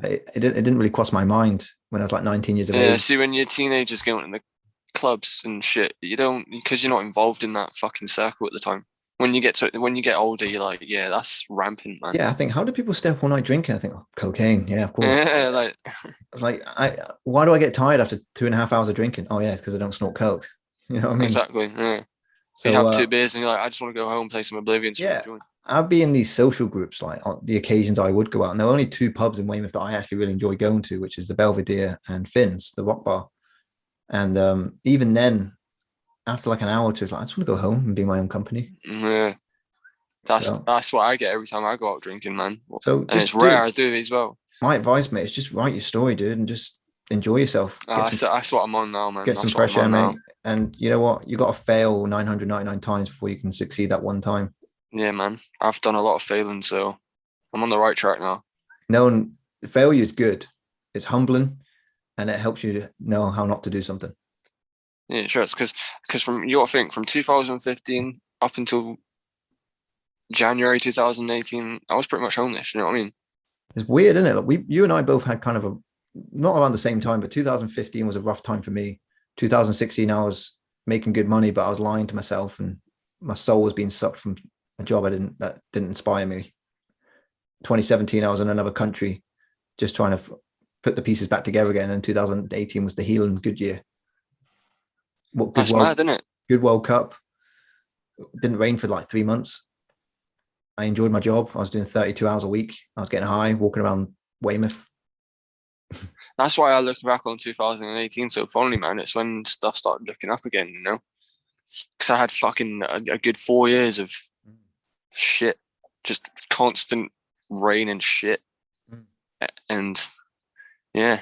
It didn't really cross my mind when I was like 19 years of age. Yeah, see, when you're teenagers going to the clubs and shit, you don't, because you're not involved in that fucking circle at the time. When you get older, you're like, yeah, that's rampant, man. Yeah, I think, how do people stay up all night drinking? I think, oh, cocaine. Yeah, of course. Yeah, why do I get tired after 2.5 hours of drinking? Oh yeah, it's because I don't snort coke. You know what I mean? Exactly. Yeah. So you have 2 beers and you're like, I just want to go home, play some Oblivion. Yeah, I'd be in these social groups, like on the occasions I would go out, and there are only 2 pubs in Weymouth that I actually really enjoy going to, which is the Belvedere and Finn's, the rock bar. And even then, after like an hour or two, it's like, I just want to go home and be my own company. Yeah. That's what I get every time I go out drinking, man. So it's rare I do it as well. My advice, mate, is just write your story, dude, and just enjoy yourself. That's what I'm on now, man. Get some fresh air, mate. And you know what? You got to fail 999 times before you can succeed that one time. Yeah, man. I've done a lot of failing, so I'm on the right track now. No, failure is good. It's humbling, and it helps you know how not to do something. Yeah, sure. It's because from, you got to think, from 2015 up until January 2018, I was pretty much homeless. You know what I mean? It's weird, isn't it? Like you and I both had kind of not around the same time, but 2015 was a rough time for me. 2016, I was making good money, but I was lying to myself, and my soul was being sucked from a job that didn't inspire me. 2017, I was in another country, just trying to put the pieces back together again. And 2018 was the healing good year. That's mad, isn't it? Good World Cup. It didn't rain for like 3 months. I enjoyed my job. I was doing 32 hours a week. I was getting high, walking around Weymouth. That's why I look back on 2018 so fondly, man. It's when stuff started looking up again, you know? Because I had fucking a good 4 years of shit, just constant rain and shit. And yeah,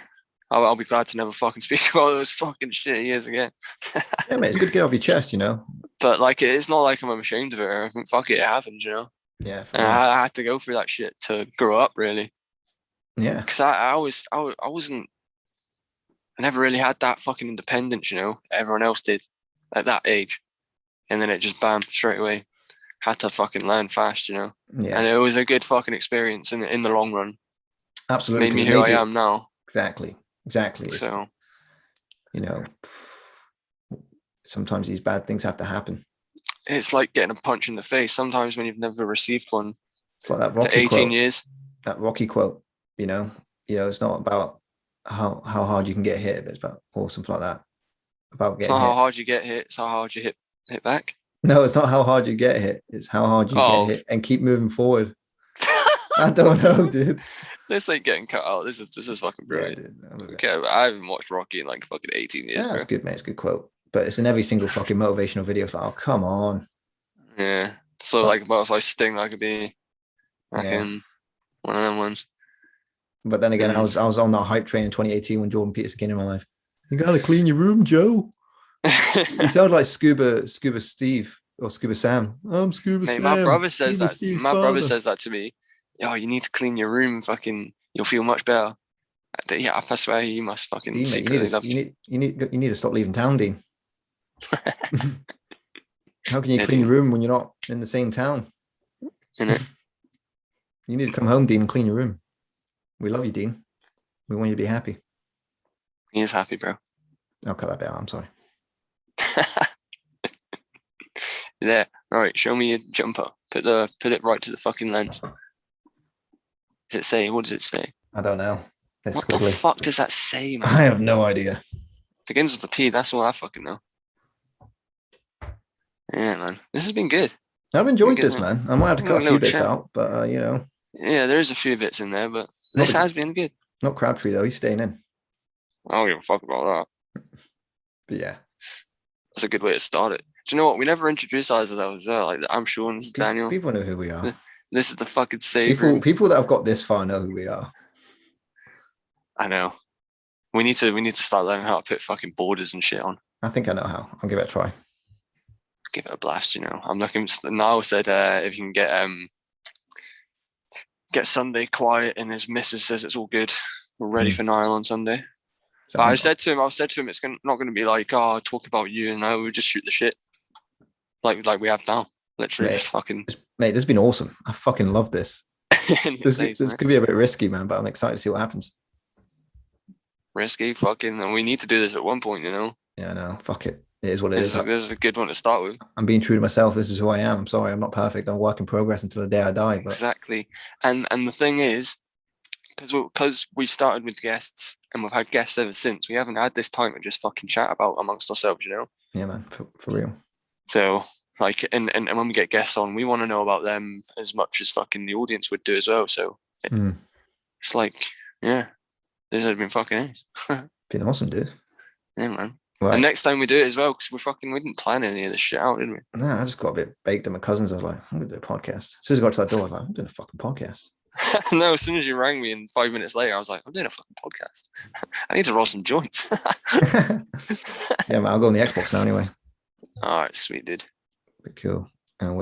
I'll be glad to never fucking speak about those fucking shit years again. Yeah, mate, it's good to get off your chest, you know? But like, it's not like I'm ashamed of it or anything. Fuck it, it happened, you know? Yeah. And I had to go through that shit to grow up, really. Yeah. Because I never really had that fucking independence, you know? Everyone else did at that age. And then it just bam, straight away. Had to fucking learn fast, you know? Yeah. And it was a good fucking experience in the long run. Absolutely. Made me who I am now. Exactly. So, you know, sometimes these bad things have to happen. It's like getting a punch in the face sometimes when you've never received one. It's like that Rocky for 18 quote. Years. That Rocky quote, you know, it's not about how hard you can get hit, but it's about, or something like that. About getting it's not hit. how hard you get hit, it's how hard you hit back. No, it's not how hard you get hit. It's how hard you get hit and keep moving forward. I don't know, dude. This ain't getting cut out. This is fucking brilliant. Yeah, dude. Okay, I haven't watched Rocky in like fucking 18 years. Yeah, that's good, mate. It's a good quote. But it's in every single fucking motivational video. It's like, oh, come on. Yeah. So like, what if I sting like a bee? One of them ones. But then again, I was on that hype train in 2018 when Jordan Peterson came in my life. You gotta clean your room, Joe. He sounded like Scuba Steve or Scuba Sam. I'm Scuba Sam. My brother says that. Steve's my father. Brother says that to me. Oh, you need to clean your room. Fucking, you'll feel much better. Yeah, I swear you must fucking Dean, secretly love. You need to stop leaving town, Dean. How can you clean your room when you're not in the same town? Innit? You need to come home, Dean, and clean your room. We love you, Dean. We want you to be happy. He is happy, bro. I'll cut that bit out. I'm sorry. There. All right, show me your jumper. Put it right to the fucking lens. Does it say? What does it say? I don't know. It's What the squiggly. fuck does that say, man? I have no idea. Begins with a P. That's all I fucking know. Yeah, man. This has been good. I've enjoyed Good, this, man. I might have to Have cut a a few little bits chat. out, but you know, Yeah, there is a few bits in there, but this has been good. not Crabtree though. He's staying in. I don't give a fuck about that. But yeah, That's a good way to start it. Do you know what? We never introduced ourselves as well. Like, I'm Sean, this is Daniel. people know who we are. This is the fucking savior. People that have got this far know who we are. I know. We need to start learning how to put fucking borders and shit on. I think I know how. I'll give it a try. Give it a blast, you know. I'm looking. Niall said if you can get Sunday quiet, and his missus says it's all good. We're ready for Niall on Sunday. But I said to him, it's not going to be like, oh, talk about you, and now we just shoot the shit, like we have now. Literally, just fucking. Mate, this has been awesome. I fucking love this. This could be a bit risky, man, but I'm excited to see what happens. Risky, fucking, and we need to do this at one point, you know. Yeah, I know. Fuck it. It is what it is. This is a good one to start with. I'm being true to myself. This is who I am. I'm sorry, I'm not perfect. I'm a work in progress until the day I die. But... Exactly. And the thing is, because we started with guests and we've had guests ever since, we haven't had this time to just fucking chat about amongst ourselves, you know? Yeah, man, for real. So, like, and when we get guests on, we want to know about them as much as fucking the audience would do as well. So, it's like, yeah, this has been fucking ace. Been awesome, dude. Yeah, man. Right. And next time we do it as well, because we didn't plan any of this shit out, did we? No, I just got a bit baked at my cousins. I was like, I'm going to do a podcast. As soon as I got to that door, I was like, I'm doing a fucking podcast. No, as soon as you rang me and 5 minutes later, I was like, I'm doing a fucking podcast. I need to roll some joints. Yeah, man, I'll go on the Xbox now anyway. All right, sweet dude. But cool. And